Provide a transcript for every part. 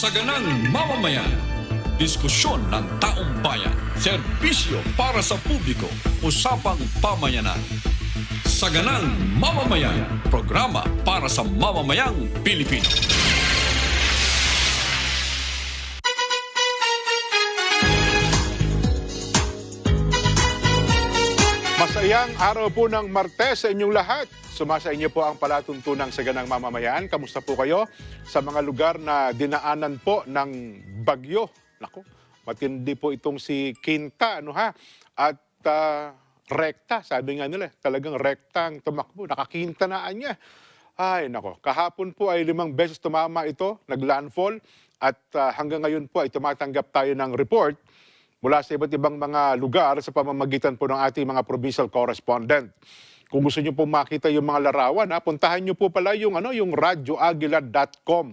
Ganang Mamamayan. Diskusyon ng taong bayan. Serbisyo para sa publiko. Usapang pamayanan. Ganang Mamamayan. Programa para sa mamamayang Pilipino. Masayang araw po ng Martes sa inyong lahat. Sumasa inyo po ang palatuntunang sa Ganang Mamamayan. Kamusta po kayo sa mga lugar na dinaanan po ng bagyo? Naku, matindi po itong si Quinta, ano ha? At rekta, sabi nga nila, talagang rektang tumakbo. Nakakintanaan niya. Ay, nako. Kahapon po ay 5 beses tumama ito, naglandfall. At hanggang ngayon po ay tumatanggap tayo ng report mula sa iba't ibang mga lugar sa pamamagitan po ng ating mga provincial correspondent. Kung gusto niyo po makita yung mga larawan, puntahan niyo po pala yung radioaguila.com.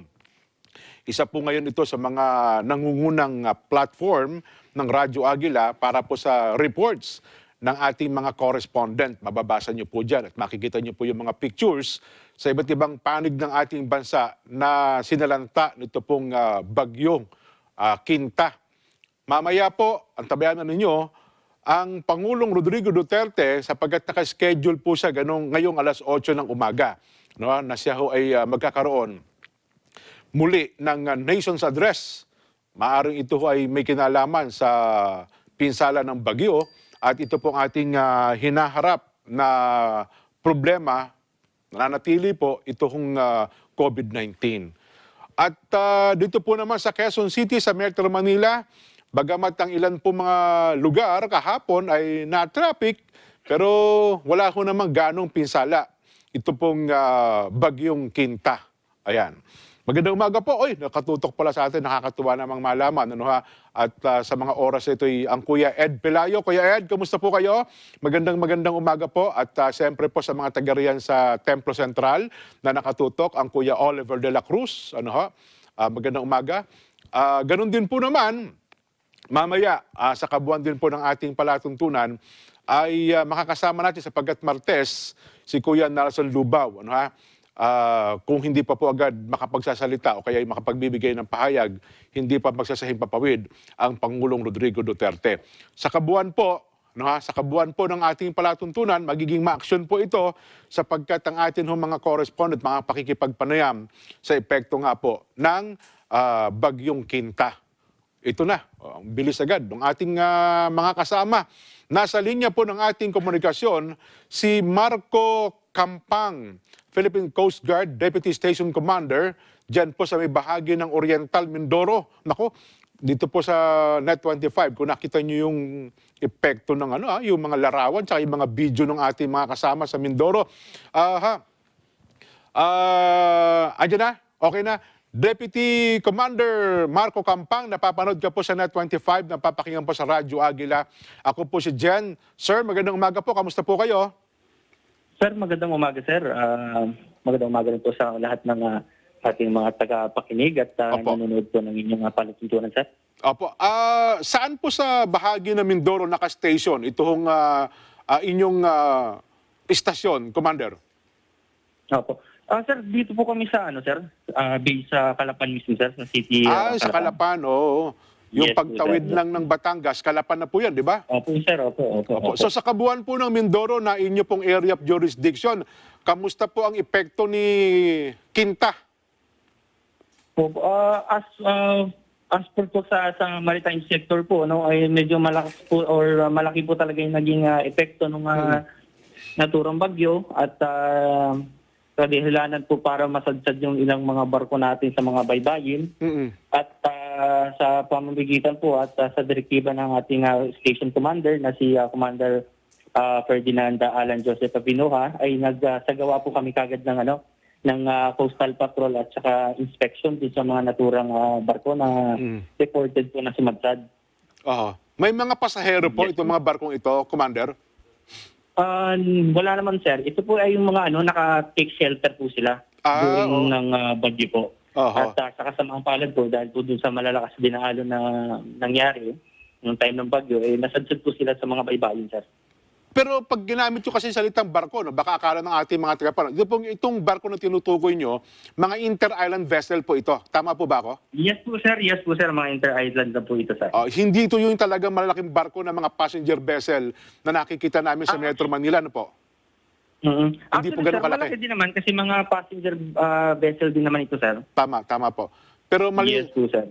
Isa po ngayon ito sa mga nangungunang platform ng Radyo Aguila para po sa reports ng ating mga correspondent. Mababasa niyo po dyan at makikita niyo po yung mga pictures sa iba't ibang panig ng ating bansa na sinalanta nito pong bagyong Quinta. Mamaya po, ang tabayanan ninyo, ang Pangulong Rodrigo Duterte sapagkat naka-schedule po siya ngayong alas 8 ng umaga, no, na siya ho ay magkakaroon muli ng Nation's Address. Maaring ito ho ay may kinalaman sa pinsala ng bagyo at ito po ang ating hinaharap na problema, nananatili po itong COVID-19. At dito po naman sa Quezon City, sa Metro Manila, bagamat ang ilan po mga lugar kahapon ay na-traffic, pero wala ho namang ganong pinsala. Ito pong bagyong Quinta. Ayan. Magandang umaga po. Oy, nakatutok pala sa atin. Nakakatuwa namang malaman. Ano ha? At sa mga oras ito ay ang Kuya Ed Pelayo. Kuya Ed, kamusta po kayo? Magandang umaga po. At siyempre po sa mga taga-riyan sa Templo Central na nakatutok, ang Kuya Oliver de la Cruz. Ano ha? Magandang umaga. Ganun din po naman, mamaya, sa kabuuan din po ng ating palatuntunan, ay makakasama natin sapagkat Martes si Kuya Nelson Lubao. Ano ha? Kung hindi pa po agad makapagsasalita o kaya makapagbibigay ng pahayag, hindi pa magsasahing papawid ang Pangulong Rodrigo Duterte. Sa kabuuan po, no ha, sa kabuuan po ng ating palatuntunan, magiging ma-action po ito sapagkat ang atin mga correspondent, mga pakikipagpanayam sa epekto nga po ng bagyong Quinta. Ito na, ang bilis agad ng ating mga kasama. Nasa linya po ng ating komunikasyon si Marco Campang, Philippine Coast Guard Deputy Station Commander, dyan po sa may bahagi ng Oriental Mindoro. Nako, dito po sa Net 25, kung nakita nyo yung epekto ng yung mga larawan, tsaka yung mga video ng ating mga kasama sa Mindoro. Andyan na? Okay na? Deputy Commander Marco Campang, napapanood ka po sa Net 25, napapakinggan po sa Radyo Aguila. Ako po si Jen. Sir, magandang umaga po. Kamusta po kayo? Sir, magandang umaga, sir. Magandang umaga rin po sa lahat ng ating mga tagapakinig at nanonood po ng inyong palatuntunan, sir. Opo. Saan po sa bahagi ng Mindoro naka-station itong inyong istasyon, Commander? Opo. Sir, dito po kami sa sir, base sa Calapan mismo, sir, sa city. Sa Calapan, oo. Yung Yes, pagtawid sir. lang ng Batangas, Calapan na po yan, di ba? Opo, sir. Opo. So sa kabuuan po ng Mindoro na inyo pong area of jurisdiction, kamusta po ang epekto ni Quinta? Opo. As per po sa maritime sector po, ay medyo malaki po talaga yung naging epekto ng naturang bagyo at kadahilanan po para masadsad yung ilang mga barko natin sa mga baybayin. At sa pamamagitan po at sa direktiba ng ating station commander na si Commander Ferdinand Alan Joseph Abinuha ay nagsagawa po kami kagad ng coastal patrol at saka inspection din sa mga naturang barko na reported po na sumadsad. May mga pasahero po itong mga barkong ito, Commander? Wala naman, sir. Ito po ay yung mga naka-take shelter po sila during ng bagyo po. At sa kasamaang palad po, dahil po dun sa malalakas din na nangyari noong time ng bagyo, nasadsad po sila sa mga baybayin, sir. Pero pag ginamit nyo kasi salitang barko, no, baka akala ng ating mga tagapanood, itong barko na tinutukoy nyo, mga inter-island vessel po ito. Tama po ba ako? Yes po sir, mga inter-island na po ito sir. Hindi ito yung talagang malalaking barko na mga passenger vessel na nakikita namin sa Metro Manila, no po? Hindi po ganun sir, kalaki. malaki din naman kasi mga passenger vessel din naman ito sir. Tama po. Pero mali. Yes po sir.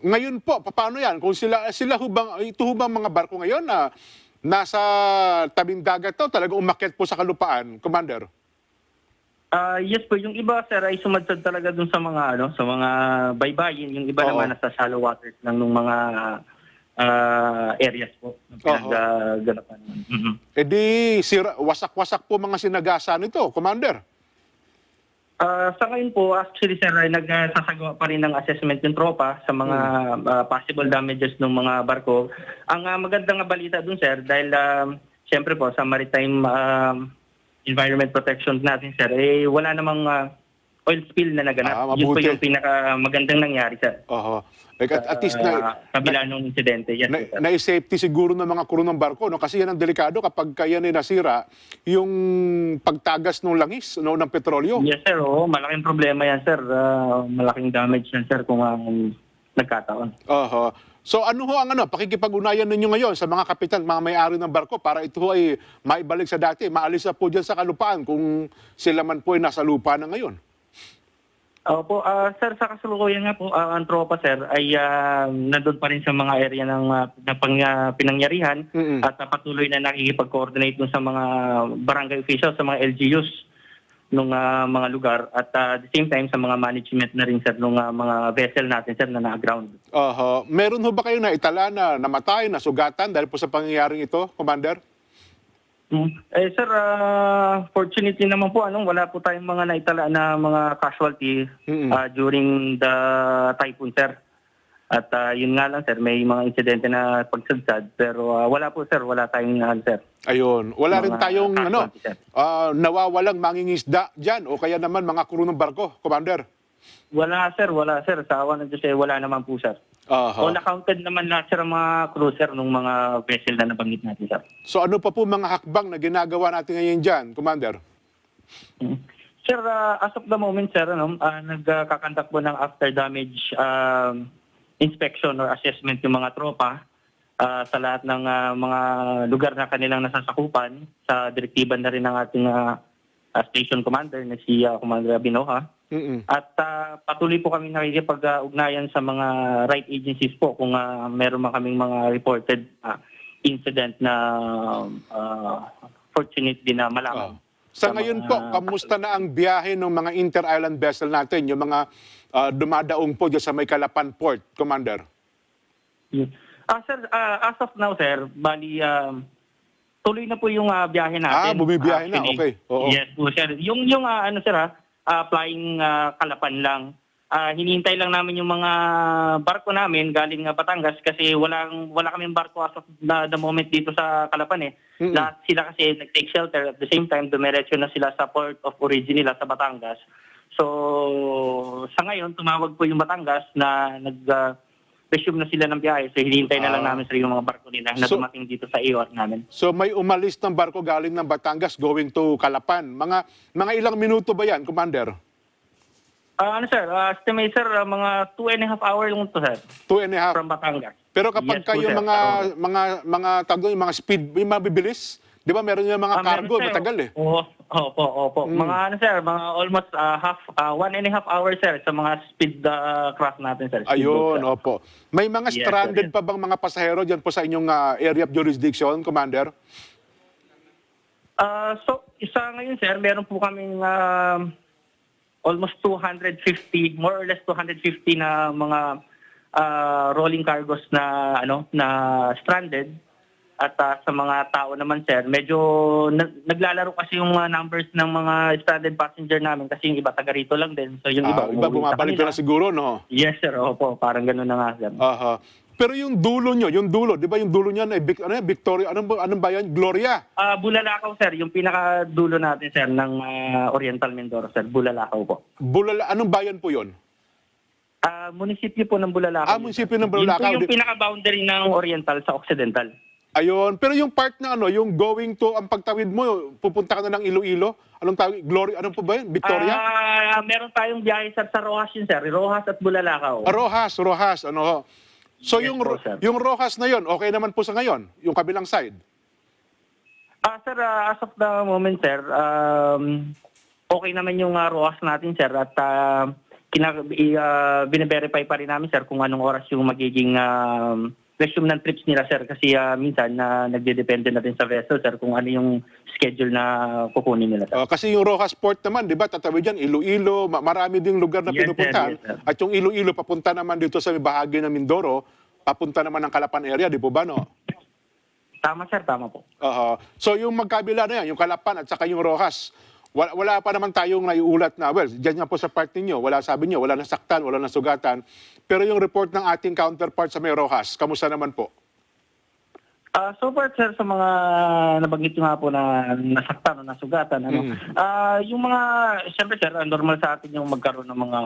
Ngayon po, paano yan? Kung ito hubang mga barko ngayon na nasa tabing dagat to, talagang umakyat po sa kalupaan, Commander? Yes po, yung iba sir ay sumadsad talaga dun sa mga sa mga baybayin, yung iba naman nasa shallow waters ng mga areas po na pinagganapan. Wasak-wasak po mga sinagasa nito, Commander? Sa ngayon po, actually sir, ay nagsasagawa pa rin ng assessment yung tropa sa mga possible damages ng mga barko. Ang magandang balita dun sir, dahil siyempre po sa maritime environment protection natin sir, wala namang oil spill na naganap. Yun po yung pinakamagandang nangyari sir. At least kabila ng insidente. Yes, na-safety siguro ng mga crew ng barko, no? Kasi yan ang delikado kapag yan ay nasira, yung pagtagas ng langis, no, ng petrolyo. Yes sir, malaking problema yan sir. Malaking damage yan sir kung nagkataon. So ano ho ang pakikipag-unayan ninyo ngayon sa mga kapitan, mga may-ari ng barko para ito ay maibalik sa dati, maalis na po dyan sa kalupaan kung sila man po ay nasa lupa na ngayon? Opo, sir, sa kasalukuyan nga po, ang tropa, sir, ay nandun pa rin sa mga area ng pinangyarihan at patuloy na nakikipag-coordinate dun sa mga barangay officials, sa mga LGUs ng mga lugar at the same time sa mga management na rin, sir, ng mga vessel natin, sir, na na-ground. Meron ho ba kayo na itala na namatay, nasugatan dahil po sa pangyayaring ito, Commander? Sir, fortunately naman po, wala po tayong mga naitala na mga casualty during the typhoon, sir. At yun nga lang, sir, may mga insidente na pagsadsad. Pero wala po, sir, wala tayong sir. Ayun, wala rin tayong nawawalang mangingisda dyan o kaya naman mga crew ng barko, Commander? Wala, sir. Sa awa ng Diyos, wala naman po, sir. Na-counted naman lahat, sir, ang mga cruiser ng mga vessel na nabanggit natin, sir. So ano pa po mga hakbang na ginagawa natin ngayon dyan, Commander? Sir, as of the moment, sir, nagkakandak po ng after damage inspection or assessment yung mga tropa sa lahat ng mga lugar na kanilang nasasakupan sa direktiban na rin ng ating station commander na si Commander Abinoha. At patuloy po kami nakikipag-ugnayan sa mga right agencies po kung meron man kaming mga reported incident na fortunately na malaman. Sa ngayon po, kamusta na ang biyahe ng mga inter-island vessel natin, yung mga dumadaong po dyan sa may Calapan Port, Commander? Sir, as of now, sir, bali tuloy na po yung biyahe natin. Bumibiyahe na, okay. Yes po, sir. Yung sir, flying Calapan lang. Hinihintay lang namin yung mga barko namin galing Batangas kasi wala kaming barko as of the moment dito sa Calapan Lahat sila kasi nag-take shelter at the same time dumiretso na sila sa port of origin nila sa Batangas. So sa ngayon tumawag po yung Batangas na resume na sila ng biyahe. So hinihintay na lang namin sa yung mga barko nila na dumating dito sa IOR namin. So may umalis ng barko galing ng Batangas going to Calapan. Mga ilang minuto ba yan, Commander? Sir, estimate sir, mga 2.5 hours lang ito, sir. 2.5? From Batangas. Pero kapag kayo mga speed, may mabibilis, di ba meron yung mga cargo, matagal Opo. Mga sir, mga almost 1.5 hours, sir, sa mga speed craft natin, sir. Ayun, opo. May mga stranded pa bang mga pasahero dyan po sa inyong area of jurisdiction, Commander? So, isa ngayon, sir, meron po kaming almost 250, more or less 250 na mga rolling cargos na stranded. At sa mga tao naman, sir, medyo naglalaro kasi yung numbers ng mga stranded passenger namin kasi yung iba taga rito lang din. So yung iba bumabalik na siguro, no? Yes, sir. Opo, parang gano'n na nga, sir. Pero yung dulo nyo, di ba yung dulo nyo na Victoria, anong bayan? Gloria? Bulalakaw, sir. Yung pinakadulo natin, sir, ng Oriental Mindoro, sir. Bulalakaw po. Anong bayan po yon? Munisipyo po ng Bulalakaw. Munisipyo ng Bulalakaw. Yun po yung pinaka-boundary ng Oriental sa Occidental. Ayun, pero yung part na ano, yung going to, ang pagtawid mo, pupunta ka na ng Iloilo, anong tawag, Glory, ano po ba yun? Victoria? Meron tayong biyahe sir sa Rojas yun sir, Rojas at Bulalakaw. Rojas, ano ho. So Yes po, sir. yung Rojas na yun, okay naman po sa ngayon, yung kabilang side. Sir, as of the moment sir, okay naman yung Rojas natin sir at bine-verify pa rin namin sir kung anong oras yung magiging resume ng trips nila sir kasi minsan nagdedepende na din sa vessel sir kung ano yung schedule na kukunin nila sir. Kasi yung Rojas Port naman, di ba, tatawid dyan, Iloilo, marami ding lugar na Yes, sir, pinupuntahan. yes, sir. At yung Iloilo, papunta naman dito sa bahagi ng Mindoro, papunta naman ng Calapan area, di po ba, no? Tama sir, tama po. So yung magkabila na yan, yung Calapan at saka yung Rojas, wala pa naman tayong naiulat na, well, dyan nga po sa part ninyo, sabi nyo, wala nasaktan, wala nasugatan. Pero yung report ng ating counterpart sa may Rojas, kamusta naman po? So far sir, sa mga nabanggit nyo nga po na nasaktan o nasugatan, yung mga, siyempre sir, normal sa atin yung magkaroon ng mga,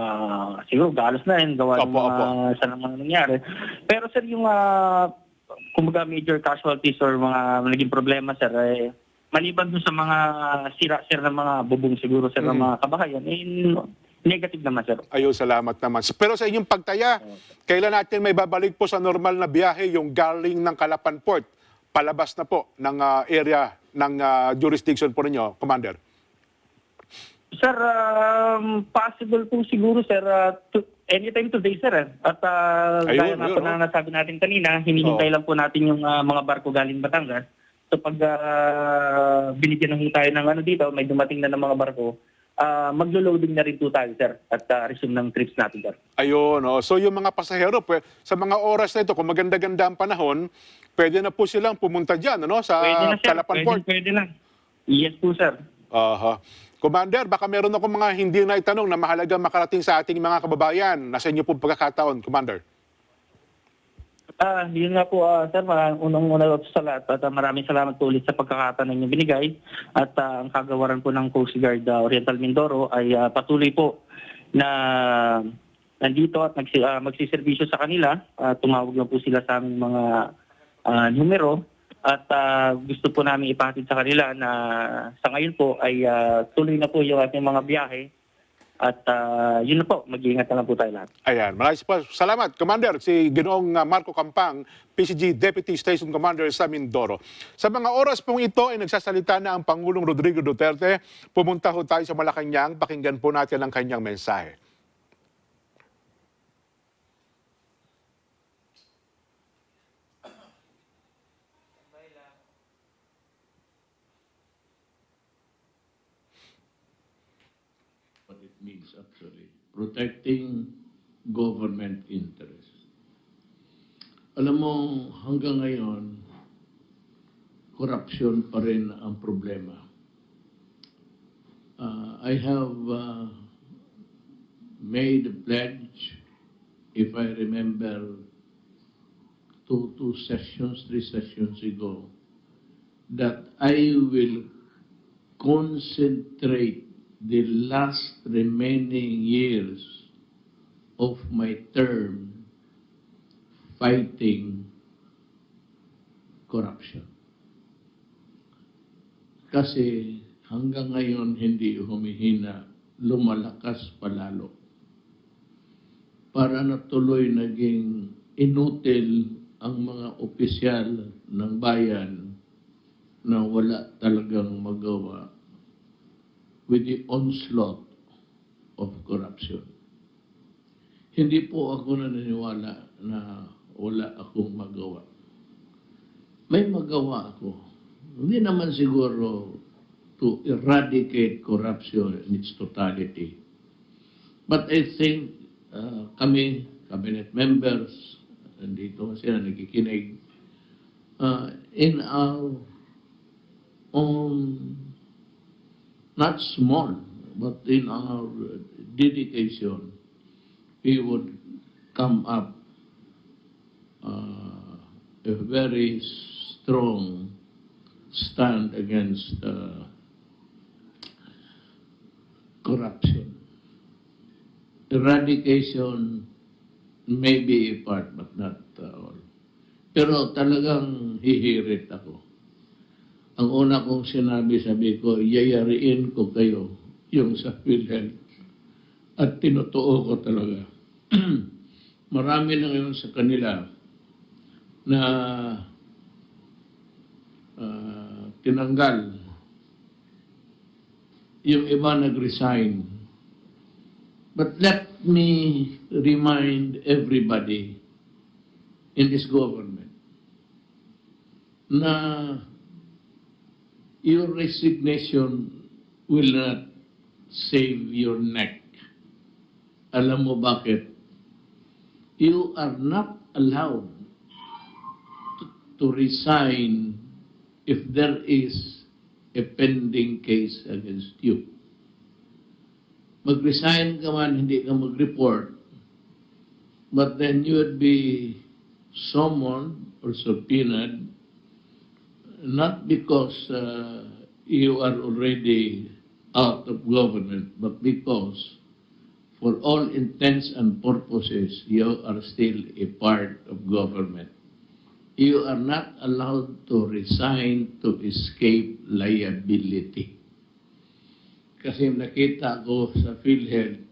siguro galos na yun, gawa ng mga sa mga nangyari. Pero sir, yung kumbaga major casualties or mga naging problema sir, maliban dun sa mga sira sir ng mga bubong siguro sir ng mga kabahayan, negative naman sir. Ayun, salamat naman. Pero sa inyong pagtaya, kailan natin may babalik po sa normal na biyahe yung galing ng Calapan Port, palabas na po ng area ng jurisdiction po ninyo, Commander? Sir, possible po siguro sir, anytime today sir. At gaya nga po na nasabi natin kanina, hinihintay lang po natin yung mga barko galing Batangas. So pag binigyan ng tayo ng ano dito, may dumating na ng mga barko, maglo-loading na rin po tayo, sir, at resume ng trips natin, sir. Ayun, so yung mga pasahero, sa mga oras na ito, kung maganda-ganda ang panahon, pwede na po silang pumunta dyan, sa Calapan Port. Pwede na. Yes po, sir. Commander, baka meron ako mga hindi na itanong na mahalaga makarating sa ating mga kababayan. Nasa inyo po pagkakataon, Commander. Yun nga po, sir, unang-una sa lahat at maraming salamat po ulit sa pagkakataon ninyong binigay at ang kagawaran po ng Coast Guard Oriental Mindoro ay patuloy po na nandito at magsiservisyo sa kanila. Tumawag na po sila sa aming mga numero at gusto po namin ipahatid sa kanila na sa ngayon po ay tuloy na po yung ating mga biyahe. At yun na po, mag-iingat na lang po tayo lahat. Ayan, maraming po. Salamat, Commander. Si Ginoong Marco Campang, PCG Deputy Station Commander sa Mindoro. Sa mga oras pong ito ay nagsasalita na ang Pangulong Rodrigo Duterte. Pumunta ho tayo sa Malacanang, pakinggan po natin ang kanyang mensahe. Means actually protecting government interest. Alam mo, hanggang ngayon, corruption pa rin ang problema. I have made a pledge, if I remember, three sessions ago, that I will concentrate the last remaining years of my term fighting corruption. Kasi hanggang ngayon hindi humihina, lumalakas palalo. Para natuloy naging inutil ang mga opisyal ng bayan na wala talagang magawa with the onslaught of corruption. Hindi po ako naniniwala na wala akong magawa. May magawa ako. Hindi naman siguro to eradicate corruption in its totality. But I think kami, cabinet members, nandito sila nakikinig, in our own not small, but in our dedication, we would come up a very strong stand against corruption. Eradication may be a part, but not all. Pero talagang hihirit ako. Ang una kong sabi ko, yayariin ko kayo yung sa PhilHealth. At tinutuo ko talaga. Marami na ngayon sa kanila na tinanggal. Yung iba nag-resign. But let me remind everybody in this government na your resignation will not save your neck. Alam mo bakit? You are not allowed to resign if there is a pending case against you. Mag-resign ka man, hindi ka mag-report, but then you would be summoned or subpoenaed not because you are already out of government, but because for all intents and purposes, you are still a part of government. You are not allowed to resign to escape liability. Kasi nakita ko sa PhilHealth,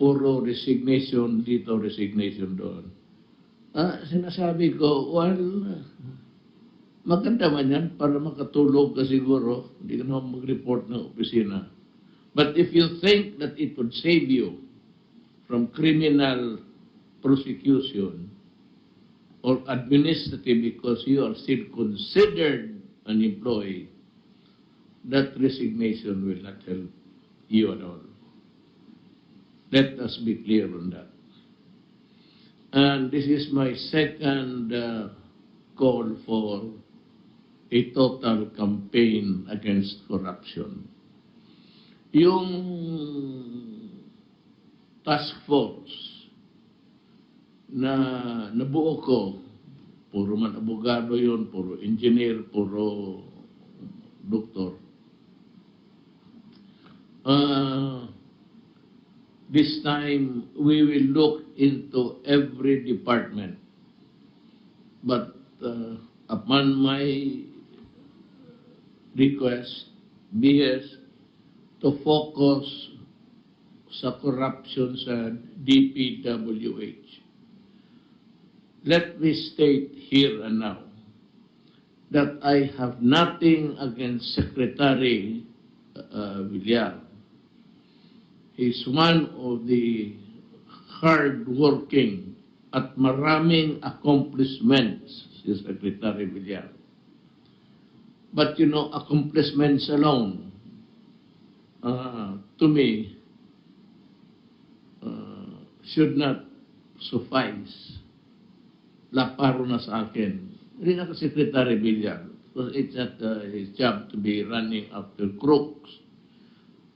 puro resignation dito, resignation doon. Sinasabi ko, well, maganda man yan para makatulog ka siguro. Hindi ka naman mag-report ng opisina. But if you think that it would save you from criminal prosecution or administrative because you are still considered an employee, that resignation will not help you at all. Let us be clear on that. And this is my second call for a total campaign against corruption. Yung task force na nabuo ko, puro man abogado yun, puro engineer, puro doktor. This time, we will look into every department. But upon my request, BS, to focus sa corruption sa DPWH. Let me state here and now that I have nothing against Secretary Villar. He's one of the hard-working at maraming accomplishments si Secretary Villar. But you know, accomplishments alone, to me, should not suffice. Laparo na sa akin. Hindi na Secretary Villar, because it's not his job to be running after crooks.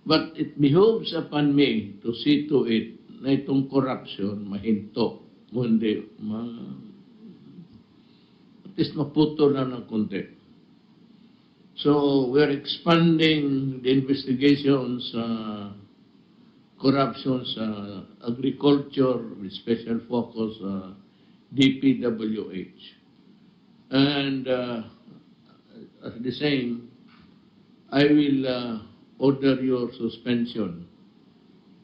But it behoves upon me to see to it na itong corruption mahinto. Kundi, at least maputo na ng konti. So, we're expanding the investigations corruption sa agriculture with special focus DPWH. And as the same, I will order your suspension.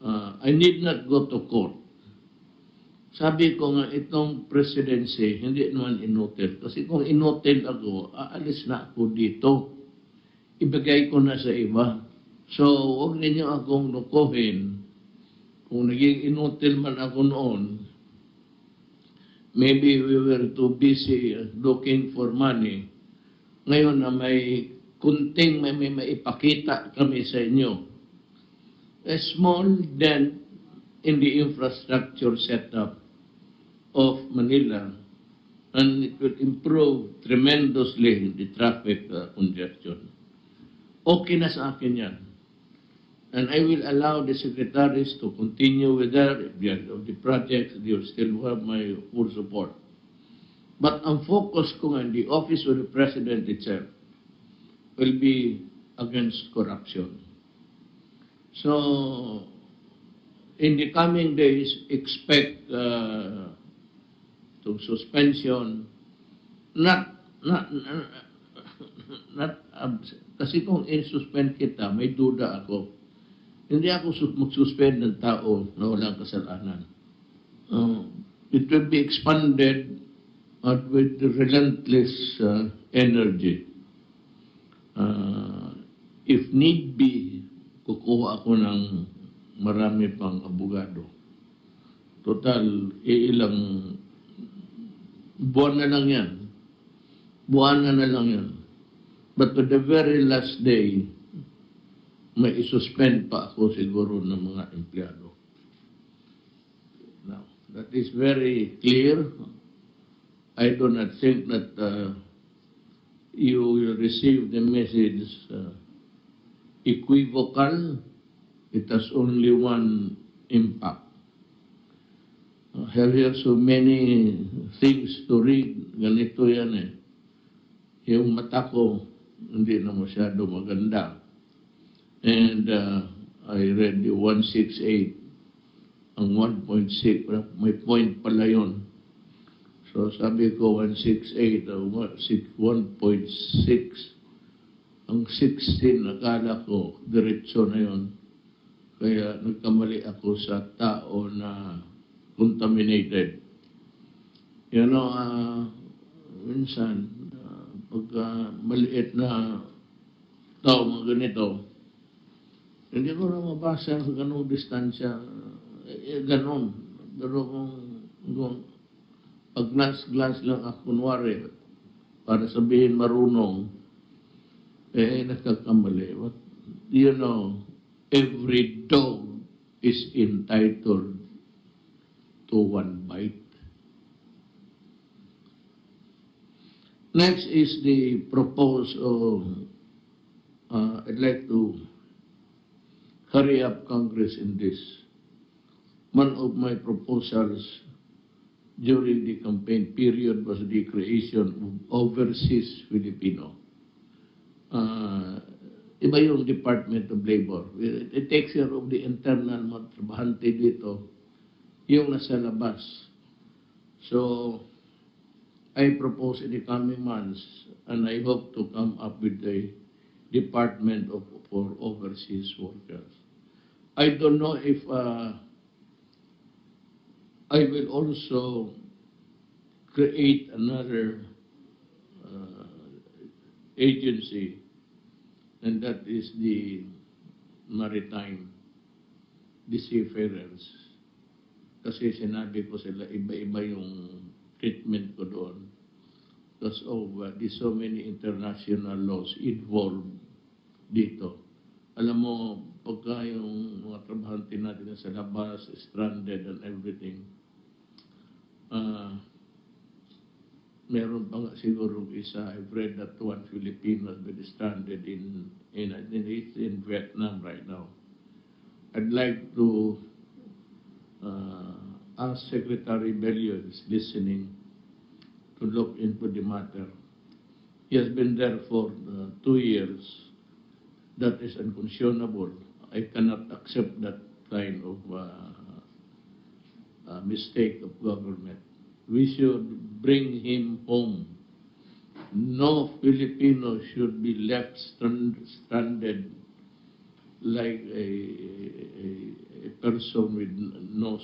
I need not go to court. Sabi ko nga, itong presidency, hindi naman inotel. Kasi kung inotel ako, aalis na ako dito. Ibigay ko na sa iba. So, huwag ninyo akong lukuhin. Kung naging inotel man ako noon, maybe we were too busy looking for money. Ngayon na may kunting may maipakita kami sa inyo. A small dent in the infrastructure setup of Manila, and it will improve tremendously the traffic congestion. Okay na sa akin yan. And I will allow the secretaries to continue with their of the projects. They will still have my full support. But ang focus ko nga, the office of the President itself will be against corruption. So, in the coming days, expect to suspension not, not, not, kasi kung i-suspend kita, may duda ako. Hindi ako mag-suspend ng tao na walang kasalanan. It will be expanded with relentless energy. If need be, kukuha ako ng marami pang abogado. Total, ilang buwan na lang yan. Buwan na lang yan. But to the very last day, may isuspend pa ako siguro ng mga empleyado. Now, that is very clear. I do not think that you will receive the message equivocal. It has only one impact. I have here so many things to read. Ganito yan eh. Yung mata ko, hindi na masyado maganda. And I read the 168. Ang 1.6, may point pala yun. So sabi ko 168, 1.6. Ang 16, akala ko, diretso na yun. Kaya nagkamali ako sa tao na contaminated. You know, minsan, pagka maliit na tao mga ganito, hindi ko na mabasa sa ganong distansya. Ganon. Pero kung pag glass lang ako, kunwari, para sabihin marunong, nagkakamali. But, you know, every dog is entitled to one bite. Next is the proposal. I'd like to hurry up Congress in this. One of my proposals during the campaign period was the creation of overseas Filipino. Iba yung Department of Labor. It takes care of the internal mga trabahante dito, yung nasa labas. So, I propose in the coming months, and I hope to come up with a Department for Overseas Workers. I don't know if I will also create another agency, and that is the maritime, the seafarers. Kasi sinabi ko sila, iba-iba yung treatment ko doon. Because of there's so many international laws involved dito. Alam mo, pagka yung mga trabahante natin sa labas, stranded and everything, meron pa nga siguro isa, I've read that one Filipino has been stranded in Vietnam right now. I'd like to ask Secretary Bello is listening to look into the matter. He has been there for 2 years. That is unconscionable. I cannot accept that kind of mistake of government. We should bring him home. No Filipino should be left stranded like a person with no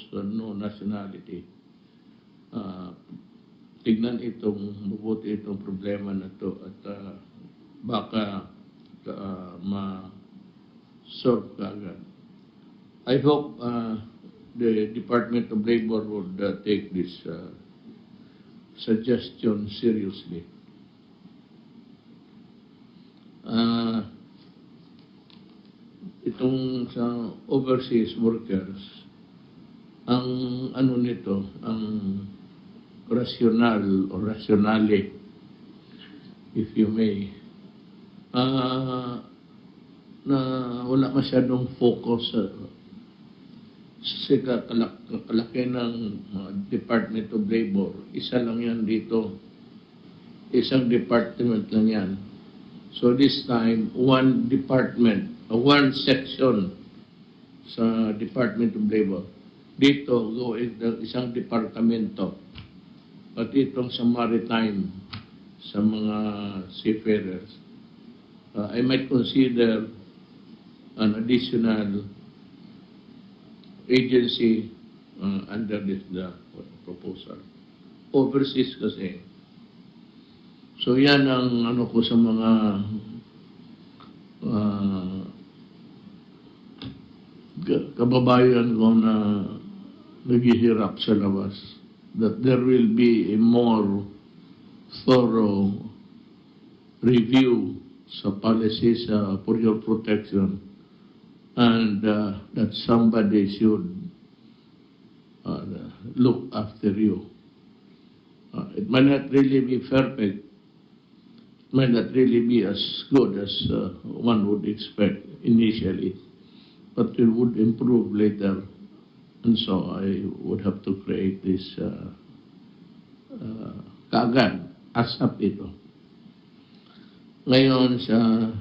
nationality. Tignan mabuti itong problema na to at baka ma-solve kaagad. I hope the Department of Labor would take this suggestion seriously. Itong sa overseas workers, ang ano nito, ang rational or rationale, if you may, na wala masyadong focus sa kalaki ng Department of Labor. Isa lang yan dito. Isang department lang yan. So this time, one department, one section sa Department of Labor. Dito, isang departamento. At itong sa maritime, sa mga seafarers, I might consider an additional agency under this the proposal. Overseas kasi. So yan ang ano ko sa mga kababayan ko na naghihirap sa labas. That there will be a more thorough review sa policies for your protection, and that somebody should look after you. It might not really be perfect, it might not really be as good as one would expect initially, but it would improve later. And so I would have to create this kaagad, ASAP ito. Ngayon sa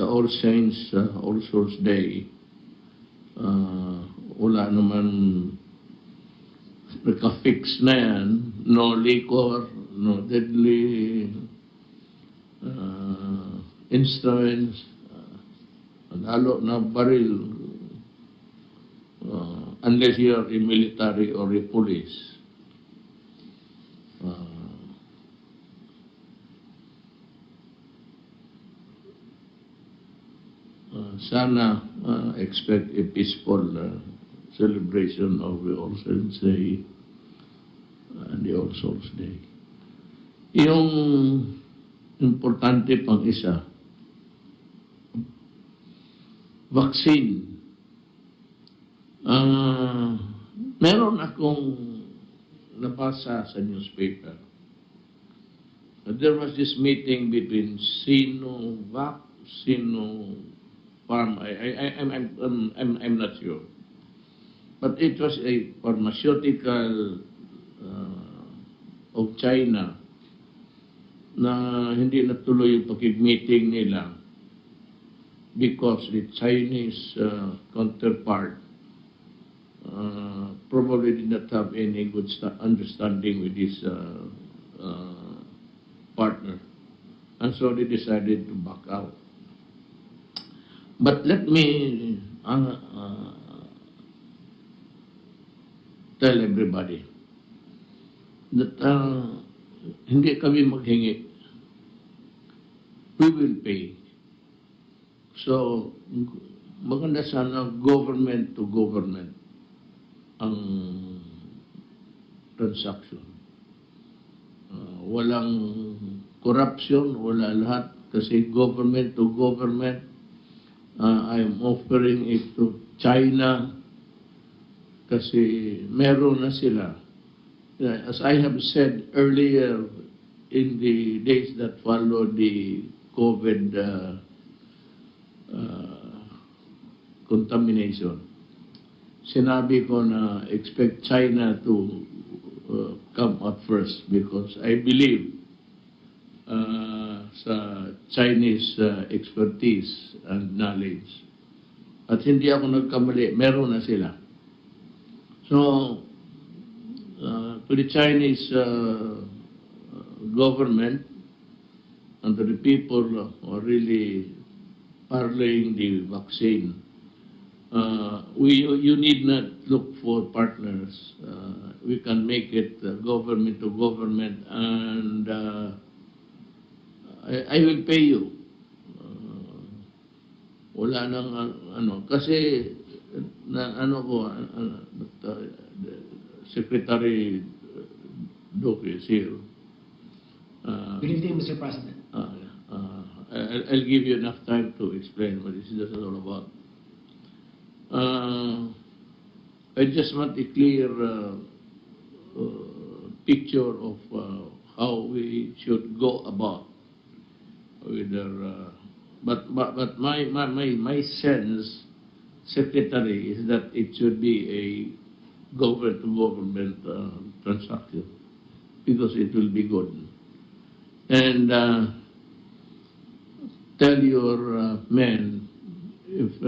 All Saints, All Souls Day, wala naman naka-fix na yan, no liquor, no deadly instruments, lalo na baril, unless you are a military or a police. Sana expect a peaceful celebration of the All Saints Day and the All Souls Day. Yung importante pang isa, vaccine. Meron akong nabasa sa newspaper. There was this meeting between Sinovac, Sinopharm. I'm not sure, but it was a pharmaceutical of China na hindi natuloy yung pakig-meeting nila because the Chinese counterpart probably did not have any good understanding with his partner. And so they decided to back out. But let me tell everybody that hindi kami maghingi. We will pay. So, maganda sana government to government ang transaction. Walang corruption, wala lahat. Kasi government to government, I'm offering it to China kasi meron na sila. As I have said earlier in the days that followed the COVID contamination, sinabi ko na expect China to come up first because I believe sa Chinese expertise and knowledge. At hindi ako nagkamali, meron na sila. So, to the Chinese government and to the people who are really parlaying the vaccine, you need not look for partners. We can make it government to government, and I will pay you. Wala nang kasi Secretary Duque is here. Good evening, Mr. President. I'll give you enough time to explain what this is all about. I just want a clear picture of how we should go about with our. But my sense, Secretary, is that it should be a government to government transaction because it will be good. And tell your men if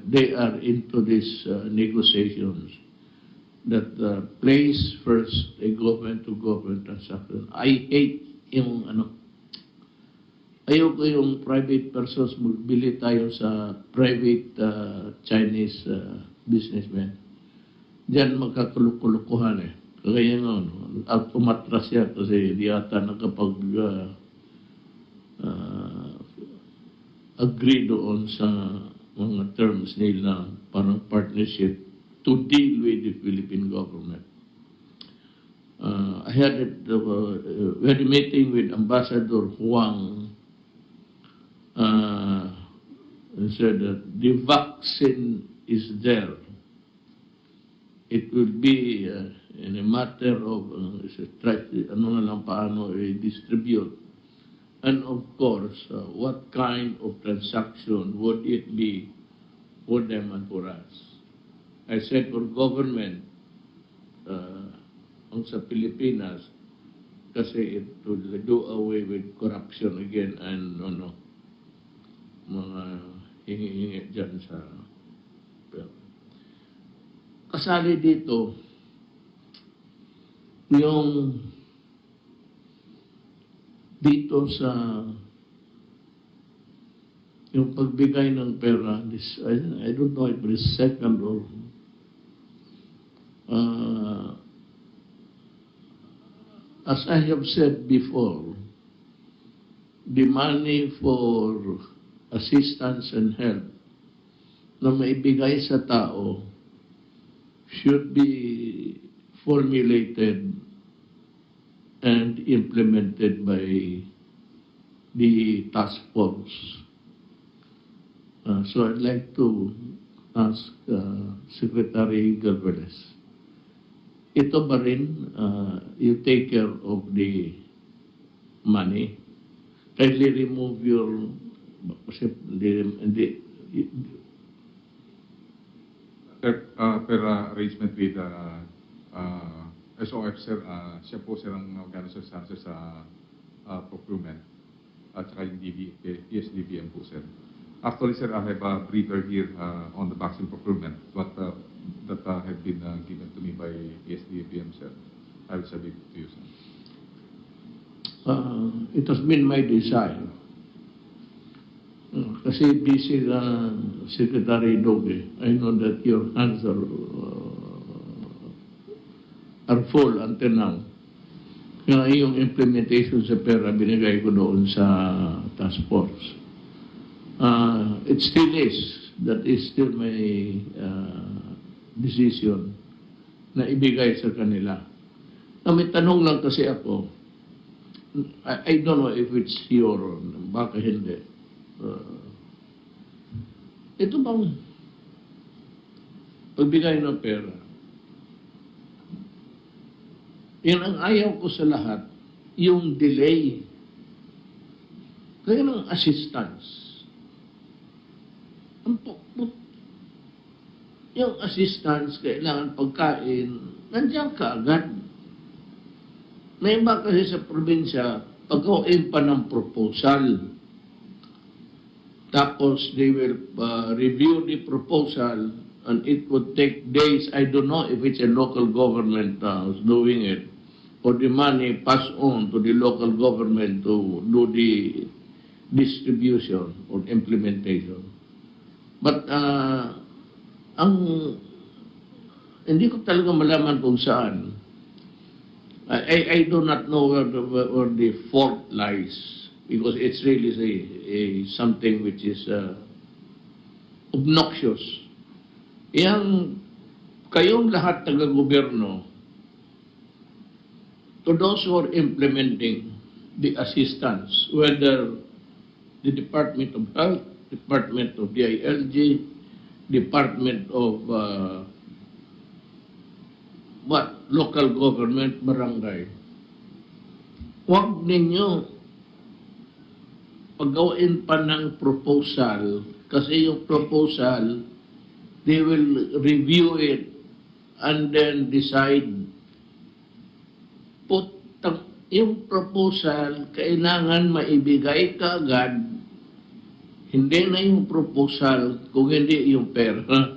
they are into these negotiations that place first a government-to-government transaction. I hate yung ayoko yung private persons magbili tayo sa private Chinese businessmen. Diyan magkakulukulukuhan eh. Kaya nga, umatras siya kasi di ata nakapag agree doon sa mga terms nila parang partnership to deal with the Philippine government. I had we had a meeting with Ambassador Huang. He said that the vaccine is there. It will be in a matter of distribute. And of course, what kind of transaction would it be for them and for us? I said for government, ang sa Pilipinas, kasi it will do away with corruption again and mga hingi-hingi dyan sa kasali dito yung dito sa yung pagbigay ng pera, this, I don't know if it is second or as I have said before, the money for assistance and help na maibigay sa tao should be formulated and implemented by the task force. So I'd like to ask Secretary Galvez, ito ba rin you take care of the money? Kindly remove your per arrangement with SOF, sir, siya po sir ang organizer sa procurement at saka yung ESDBM po, sir. Actually, sir, I have a briefer here on the vaccine procurement, but that have been given to me by ESDBM, sir. I will submit to you, sir. It has been my desire. Kasi busy Secretary Doge. I know that your hands are full until now. Kaya yung implementation sa pera, binigay ko doon sa task force. It still is. That is still my decision na ibigay sa kanila. May tanong lang kasi ako, I don't know if it's your, baka hindi. Ito bang pagbigay ng pera, yan ang ayaw ko sa lahat, yung delay. Kaya ng assistance. Yung assistance, kailangan pagkain, nandiyan ka agad. May iba kasi sa probinsya, pag-gawin pa ng proposal. Tapos they will review the proposal and it would take days. I don't know if it's a local government doing it or the money passed on to the local government to do the distribution or implementation. But hindi ko talaga malaman kung saan. I do not know where the fault lies. Because it's really something which is obnoxious. Yang kayong lahat taga-gobyerno, to those who are implementing the assistance, whether the Department of Health, Department of DILG, Department of local government, barangay, huwag ninyo paggawain pa ng proposal kasi yung proposal, they will review it and then decide. Yung proposal, kailangan maibigay ka agad. Hindi na yung proposal kung hindi yung pera.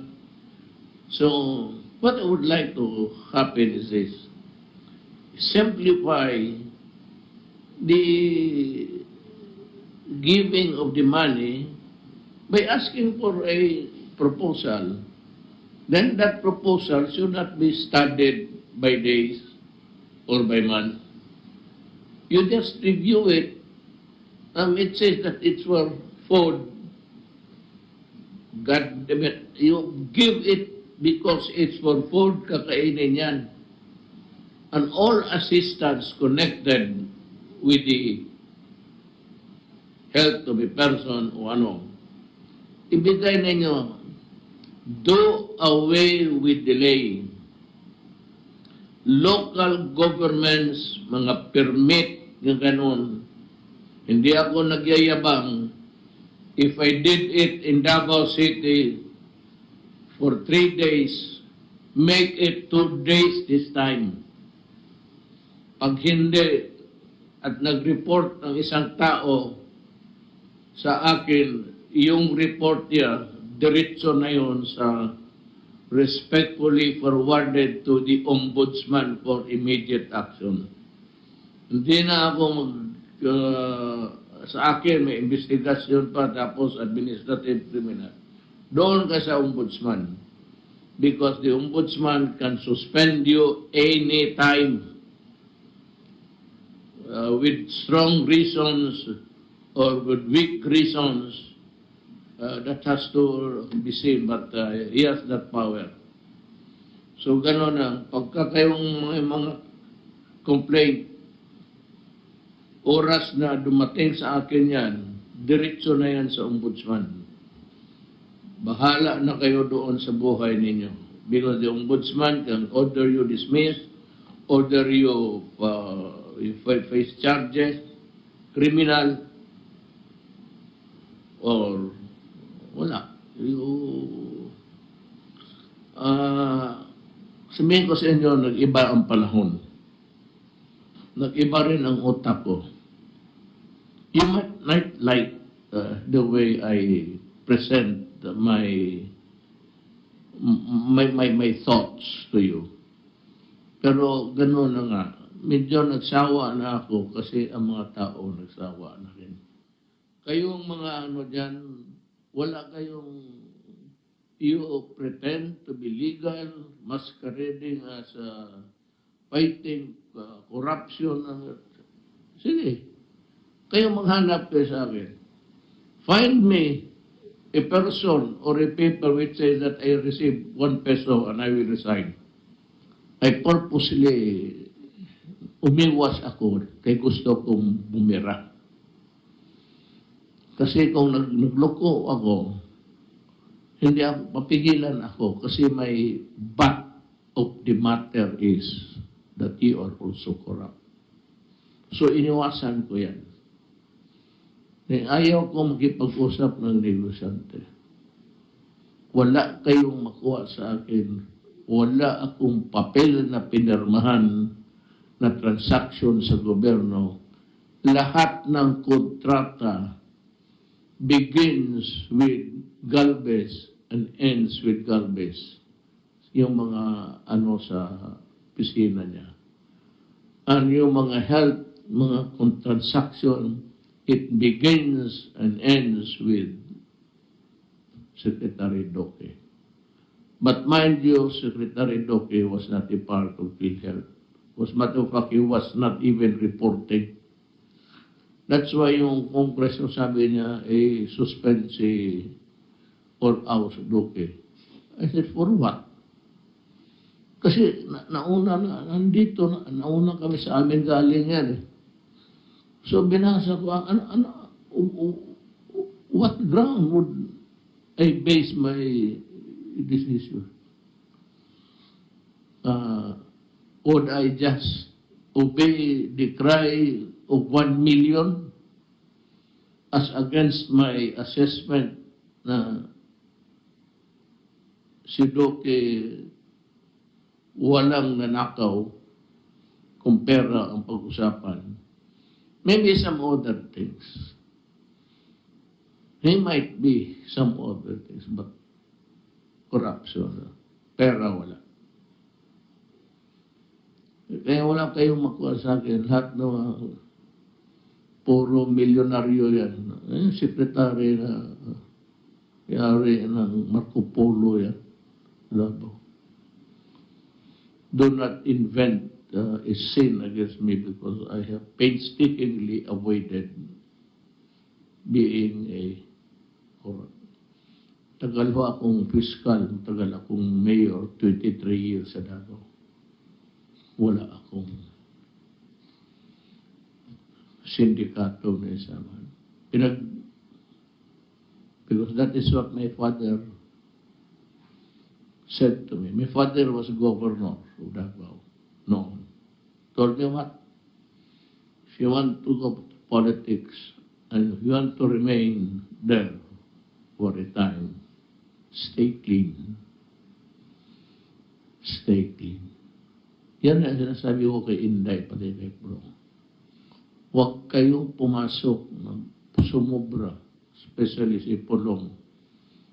So, What I would like to happen is this: simplify the giving of the money by asking for a proposal. Then that proposal should not be studied by days or by months. You just review it. It says that it's for food. God damn it. You give it because it's for food, kakainin yan. And all assistance connected with the health of a person o ano, ibigay ninyo, do away with delay. Local governments, mga permit, ng ganun. Hindi ako nagyayabang. If I did it in Davao City for 3 days, make it 2 days this time. Pag hindi, at nag-report ng isang tao sa akin, yung report niya, diretso na yun sa respectfully forwarded to the Ombudsman for immediate action. Hindi na ako sa akin may investigasyon pa tapos administrative criminal. Doon ka sa Ombudsman. Because the Ombudsman can suspend you anytime with strong reasons or with weak reasons. That has to be seen, but he has that power. So, gano'n na. Pagka kayong mga complaint, oras na dumating sa akin yan, diretso na yan sa Ombudsman. Bahala na kayo doon sa buhay ninyo. Because the Ombudsman can order you dismissed, order you face charges, criminal, or wala. Sabihin ko sa inyo, nag-iba ang panahon. Nag-iba rin ang utak ko. You might not like the way I present my thoughts to you. Pero gano'n na nga. Medyo nagsawa na ako kasi ang mga tao nagsawa na rin. Kayong mga ano dyan, wala kayong, you pretend to be legal, masquerading as fighting corruption. Sige, kayo maghanap kayo sa akin. Find me a person or a paper which says that I received 1 peso and I will resign. I purposely umiwas ako kay gusto kong bumira. Kasi kung nagloko ako, hindi ako, papigilan ako kasi may but of the matter is that you are also corrupt. So iniwasan ko yan. Ayaw ko makipag-usap ng negosyante. Wala kayong makuha sa akin. Wala akong papel na pinirmahan na transaction sa gobyerno. Lahat ng kontrata begins with Galvez and ends with Galvez. Yung mga ano sa pisina niya. And yung mga health, mga transaction, it begins and ends with Secretary Doke. But mind you, Secretary Doke was not a part of PhilHealth. As a matter of fact, he was not even reporting. That's why yung Congress sabi niya, suspend si Paul Aus Duque. I said, for what? Kasi nauna nauna kami sa amin galing yan eh. So binasa ko, what ground would I base my decision? Would I just obey the cry of 1 million as against my assessment na si Duque walang nanakaw kung pera ang pag-usapan? Maybe some other things. He might be some other things, but corruption, pera wala. Kaya wala kayong makuha sa akin. Lahat ng puro milyonaryo yan. Yung sekretary na yari ng Marco Polo yan. Labo. Do not invent a sin against me because I have painstakingly avoided being a corrupt. Tagal ho akong fiscal, tagal akong mayor, 23 years sa Davao. Wala akong sindikato na isaman. Because that is what my father said to me. My father was governor of Davao. No. Told me what? If you want to go to politics and if you want to remain there for a time, stay clean. Stay clean. Yan ang sinasabi ko kay Inday, pati kay Bro. Huwag kayong pumasok ng sumobra, especially si Pulong,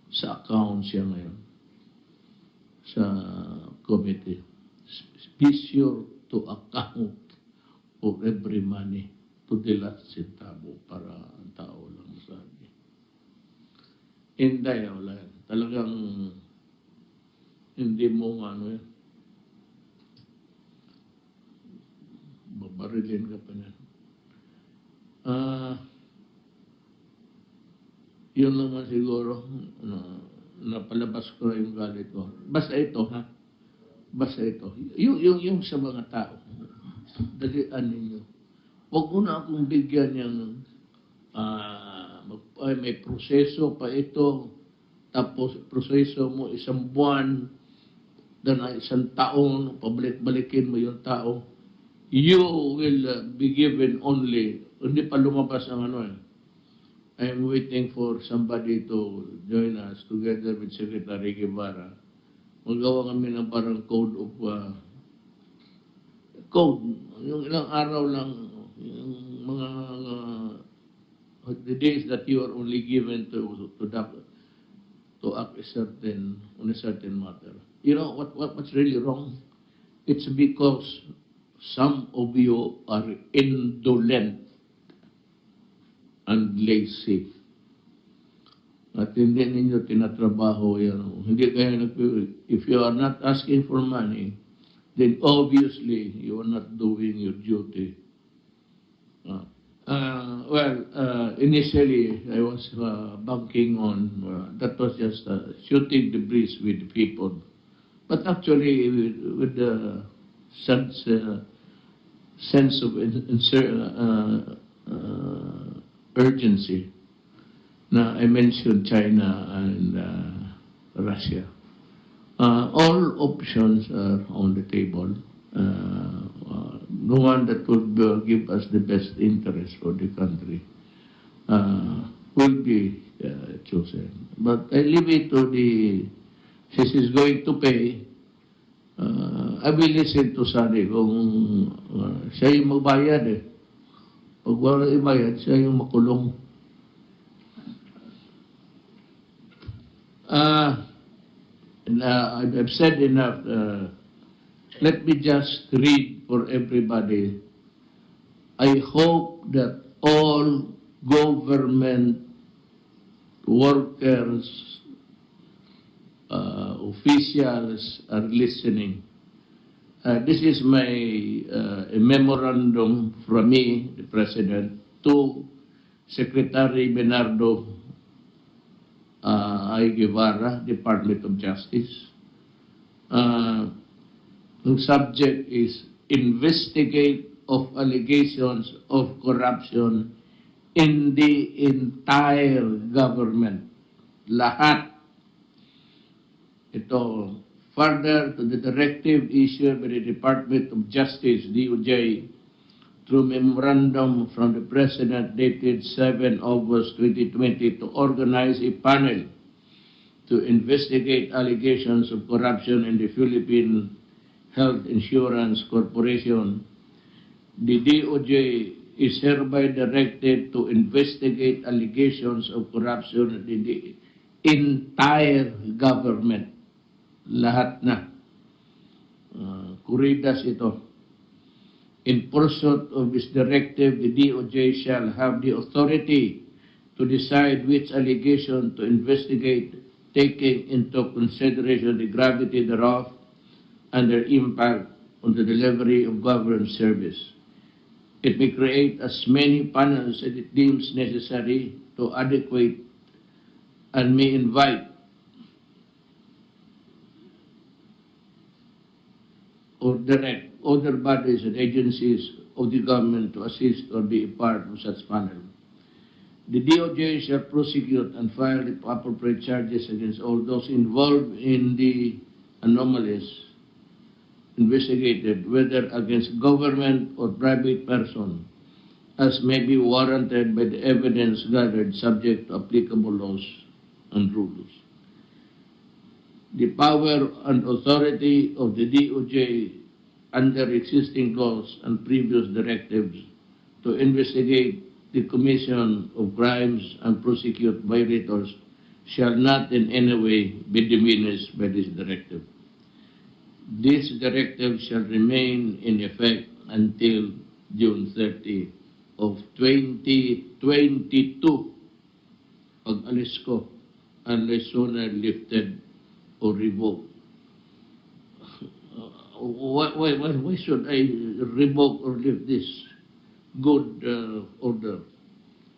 sa account siya ngayon, sa committee. Be sure to account for every money to the last centavo para ang tao lang sabi. Inday, wala yan. Talagang hindi mo ano yan. Babarilin ka pa niyan. Yun naman siguro na napalabas ko na yung galit ko. Basta ito, ha? Basta ito. Yung sa mga tao, dalian ninyo. Huwag mo na akong bigyan yung may proseso pa ito, tapos proseso mo isang buwan, na isang taon, pabalik-balikin mo yung tao. You will be given only, hindi pa lumabas ang ano eh. I'm waiting for somebody to join us together with Secretary Guevara. Magawa kami ng parang code of yung ilang araw lang, yung mga the days that you are only given to act on a certain matter. You know what's really wrong? It's because some of you are indolent and lazy. At hindi ninyo tinatrabaho yan. Hindi kayo if you are not asking for money, then obviously you are not doing your duty. Initially I was banking on that was just shooting the breeze with the people. But actually with the sense of urgency. Now, I mentioned China and Russia. All options are on the table. The one that would give us the best interest for the country will be chosen. But I leave it to since he's going to pay, I will listen to Sally kung siya yung magbayad eh. Pag wala ibayad, siya yung makulong. I've said enough. Let me just read for everybody. I hope that all government workers, officials are listening. This is a memorandum from me, the President, to Secretary Bernardo I. Guevara, Department of Justice. The subject is investigate of allegations of corruption in the entire government. Lahat. Ito, further to the directive issued by the Department of Justice, DOJ, through memorandum from the President dated 7 August 2020 to organize a panel to investigate allegations of corruption in the Philippine Health Insurance Corporation. The DOJ is hereby directed to investigate allegations of corruption in the entire government. Lahat na. Kuridas ito. In pursuit of this directive, the DOJ shall have the authority to decide which allegation to investigate, taking into consideration the gravity thereof and their impact on the delivery of government service. It may create as many panels as it deems necessary to adequate and may invite or direct other bodies and agencies of the government to assist or be a part of such panel. The DOJ shall prosecute and file the appropriate charges against all those involved in the anomalies investigated, whether against government or private person, as may be warranted by the evidence gathered subject to applicable laws and rules. The power and authority of the DOJ under existing laws and previous directives to investigate the commission of crimes and prosecute violators shall not in any way be diminished by this directive. This directive shall remain in effect until June 30 of 2022 pag alis ko unless sooner lifted or revoked. Why should I revoke or lift this good order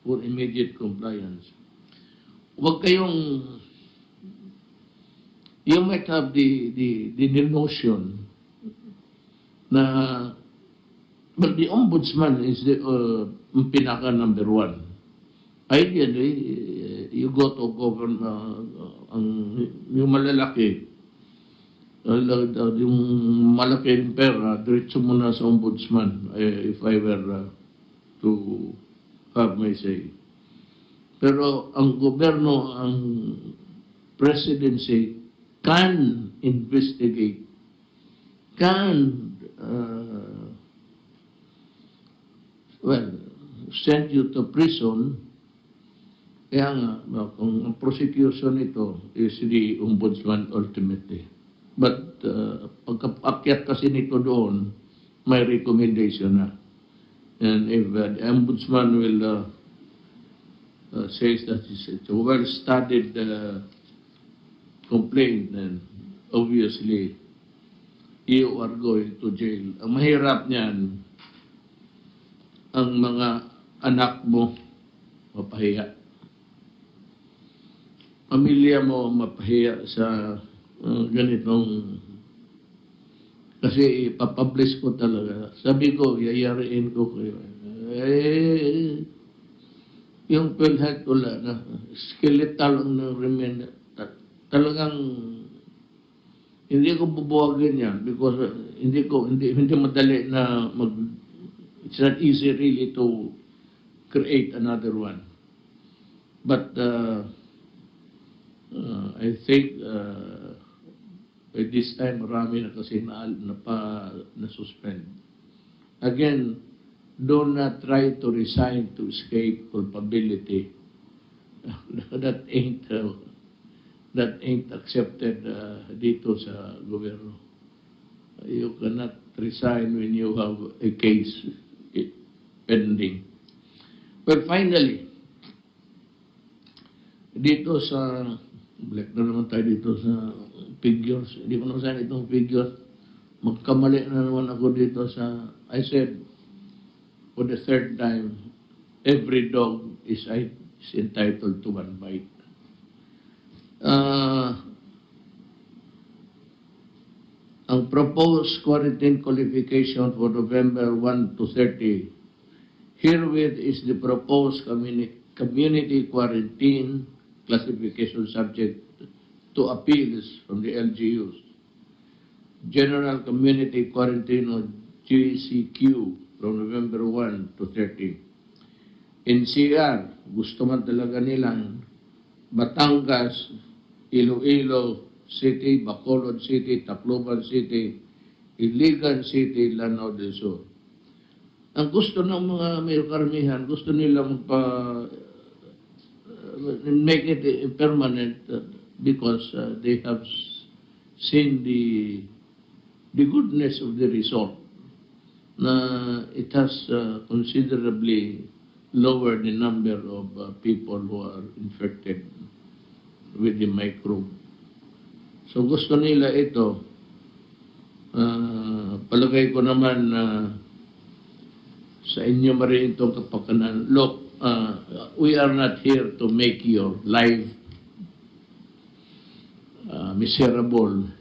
for immediate compliance? Huwag kayong, you might have the notion na, but the ombudsman is the pinaka number one. Ideally, you go to government, yung malalaki, yung malaking pera, diretso mo na sa ombudsman if I were to have my say. Pero ang gobyerno, ang presidency can investigate, can send you to prison. Kaya nga, kung ang prosecution ito is the ombudsman ultimately. But pagka-akyat kasi nito doon, may recommendation na. And if the ombudsman will says that it's a well-studied complaint, then obviously you are going to jail. Ang mahirap niyan, ang mga anak mo mapahiya. Pamilya mo mapahiya sa ganitong, kasi ipapublish ko talaga. Sabi ko, yayariin ko kayo. Yung PhilHealth wala na. Skeletal ang remain. Talagang hindi ko bubuwagin yan because hindi madali na it's not easy really to create another one. But I think by this time marami na kasi na-suspend. Again, do not try to resign to escape culpability. That ain't accepted dito sa gobyerno. You cannot resign when you have a case pending. Well, finally, dito sa black na naman tayo dito sa figures. Hindi ko naman itong figures. Magkamali na naman ako dito sa, I said, for the third time, every dog is entitled to one bite. Ang proposed quarantine qualification for November 1 to 30, herewith is the proposed community quarantine classification subject to appeals from the LGUs. General Community Quarantine or GCQ from November 1 to 30. NCR, gusto man talaga nila, Batangas, Iloilo City, Bacolod City, Tacloban City, Iligan City, Lanao del Sur. Ang gusto ng mga may karamihan, gusto nila make it permanent because they have seen the goodness of the result. na it has considerably lowered the number of people who are infected with the microbe. So gusto nila ito, palagay ko naman na sa inyo marin itong kapakanan. Look, we are not here to make your life miserable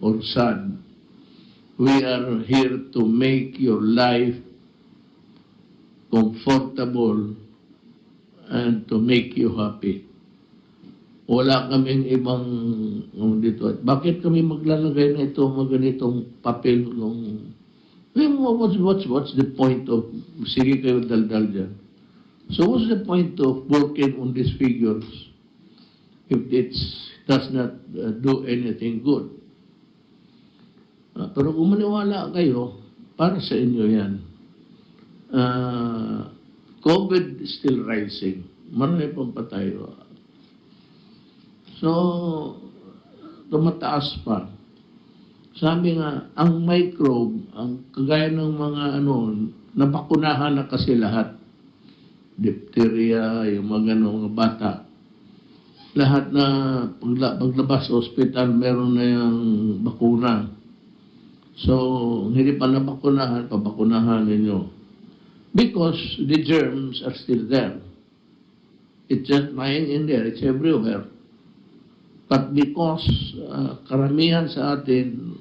or sad. We are here to make your life comfortable and to make you happy. Wala kaming ibang dito. Bakit kami maglalagay na ito, mga ganitong papel ng what's the point of, sige kayo daldal dyan. So what's the point of working on these figures if it does not do anything good? Pero kung maniwala kayo, para sa inyo yan. COVID is still rising. Marami pang patay. So, tumataas pa. Sabi nga, ang microbe, ang kagaya ng mga nabakunahan na kasi lahat. Diphtheria, yung mga mga bata. Lahat na paglabas sa ospital, meron na yung bakuna. So, hindi pa nabakunahan, pabakunahan ninyo. Because the germs are still there. It's just lying in there. It's everywhere. But because karamihan sa atin,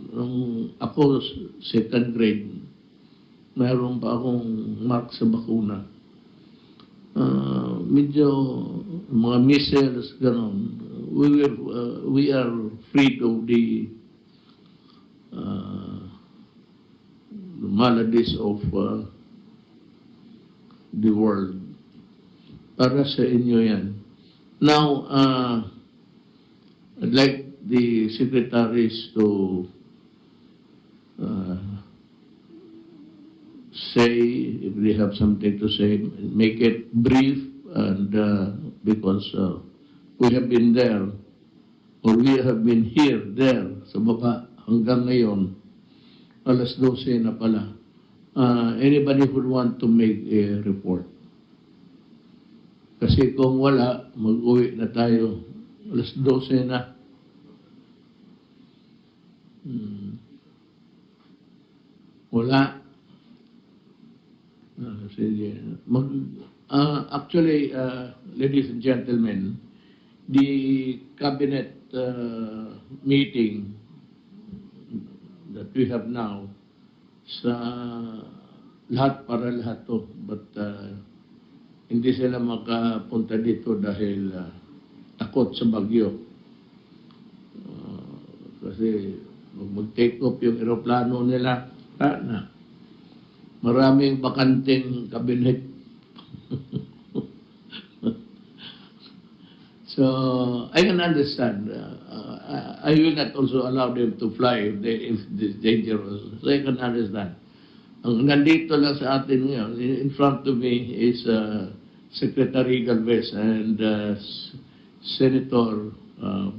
ako second grade, mayroon pa akong mark sa bakuna. Medyo mga measles, gano'n. We are freed of the maladies of the world. Para sa inyo yan. Now, I'd like the secretaries to say, if they have something to say, make it brief, and because we have been there, or we have been here, there, sa baba, hanggang ngayon, alas 12 na pala. Anybody who would want to make a report? Kasi kung wala, mag-uwi na tayo. Alas 12 na. Wala. Sige. Actually, ladies and gentlemen, the cabinet meeting that we have now, sa lahat para lahat to, but hindi sila makapunta dito dahil takot sa bagyo. Kasi mag-take off yung aeroplano nila, na maraming bakanting kabinet. So, I can understand. I will not also allow them to fly if it's dangerous. So, I can understand. Ang nandito lang sa atin ngayon, in front of me is Secretary Galvez and Senator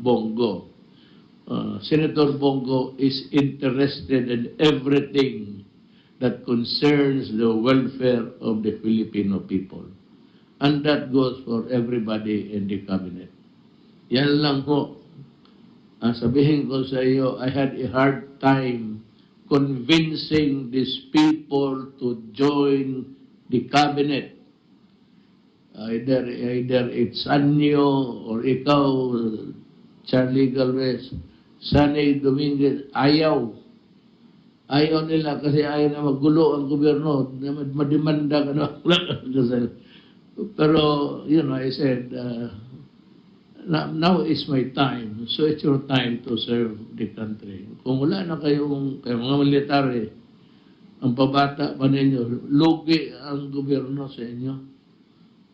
Bongo. Senator Bongo is interested in everything that concerns the welfare of the Filipino people. And that goes for everybody in the cabinet. Yan lang ho. Sabihin ko sa iyo, I had a hard time convincing these people to join the cabinet. Either it's Anyo or ikaw, Charlie Galvez, Sanay Dominguez, ayaw. Ayaw nila kasi ayaw na magulo ang gobyerno, madimanda ka na. Pero, I said, now is my time. So it's your time to serve the country. Kung wala na kayong mga military, ang pabata pa ninyo, lugi ang gobyerno sa inyo.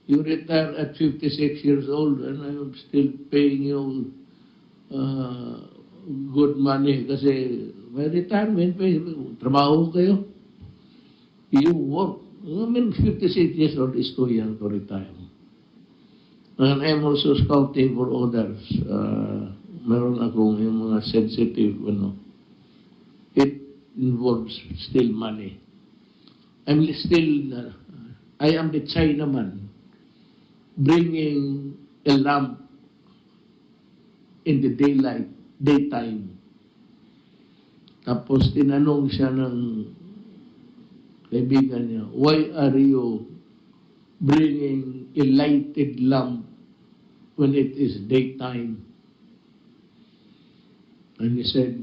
You retire at 56 years old and I'm still paying you good money kasi may retirement pay. Trabaho kayo. You work. 56 years old is too young to retire. And I'm also scouting for others. Meron akong yung mga sensitive, It involves still money. I'm still, I am the Chinaman bringing a lamp in the daytime. Tapos tinanong siya ng kaibigan niya, why are you bringing a lighted lamp when it is daytime? And he said,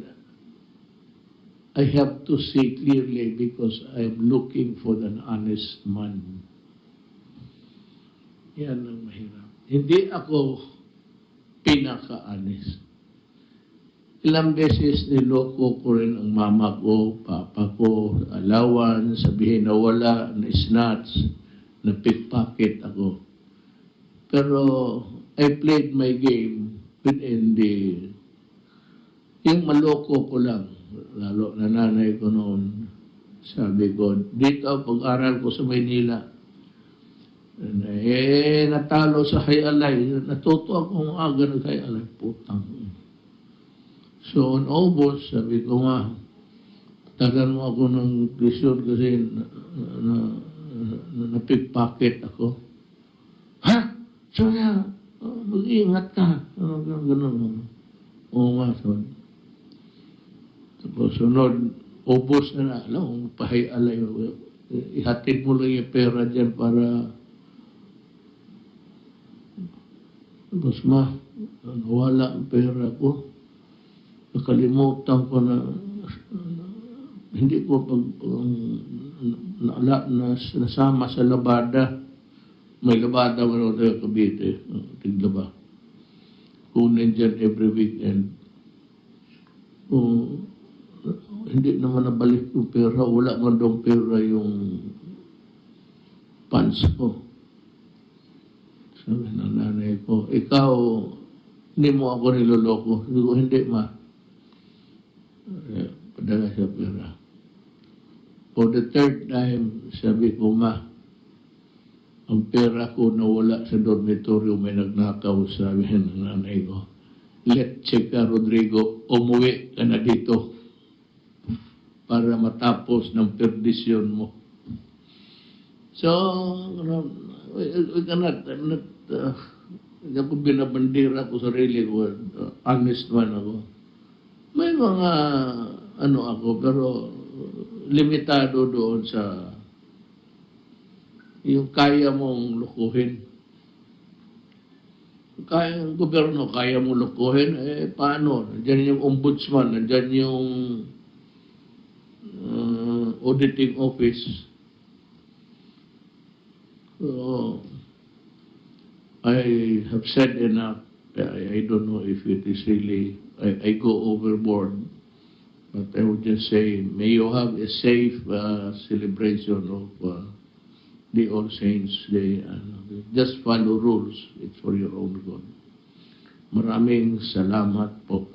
I have to see clearly because I am looking for an honest man. Yan ang mahirap. Hindi ako pinaka-honest. Ilang beses niloko ko rin ang mama ko, papa ko, alawan, sabihin na wala, na snatch, na pickpocket ako. Pero I played my game within yung maloko ko lang, lalo na nanay ko noon. Sabi ko, dito pag-aral ko sa Maynila, natalo sa hayalay, natuto akong aga nag-hayalay, putang. So, on August, sabi ko nga, tagan mo ako ng tuition kasi na-pickpocket ako. Ha? So, mag-iingat ka. Ganun. Oo nga, so. Tapos, sunod, August na alam, pahay-alay. Ihatid mo lang yung pera dyan para tapos wala ang pera ko. Nakalimutan ko na hindi ko nasama sa labada. May labada mo tayo Cavite, tiglaba. Kunin dyan every weekend. Hindi naman nabalik yung pera. Wala man daw pera yung pants ko. Sabi ng nanay ko, ikaw, hindi mo ako niloloko. Sabi ko, hindi ma. Padala siya pera. For the third time, sabi ko, ma, ang pera ko nawala sa dormitoryo, may nagnakaw, sabi ng nanay ko. Let Chika Rodrigo, umuwi ka na dito para matapos ng perdisyon mo. So, we cannot, ako binabandira ko sarili ko, honest man ako. May mga ako, pero limitado doon sa yung kaya mong lukuhin. Kaya ang gobyerno, kaya mong lukuhin, paano? Nandiyan yung ombudsman, nandiyan yung auditing office. So, I have said enough. I don't know if it is really, I go overboard. But I would just say, may you have a safe celebration of the All Saints Day. Just follow rules. It's for your own good. Maraming salamat po.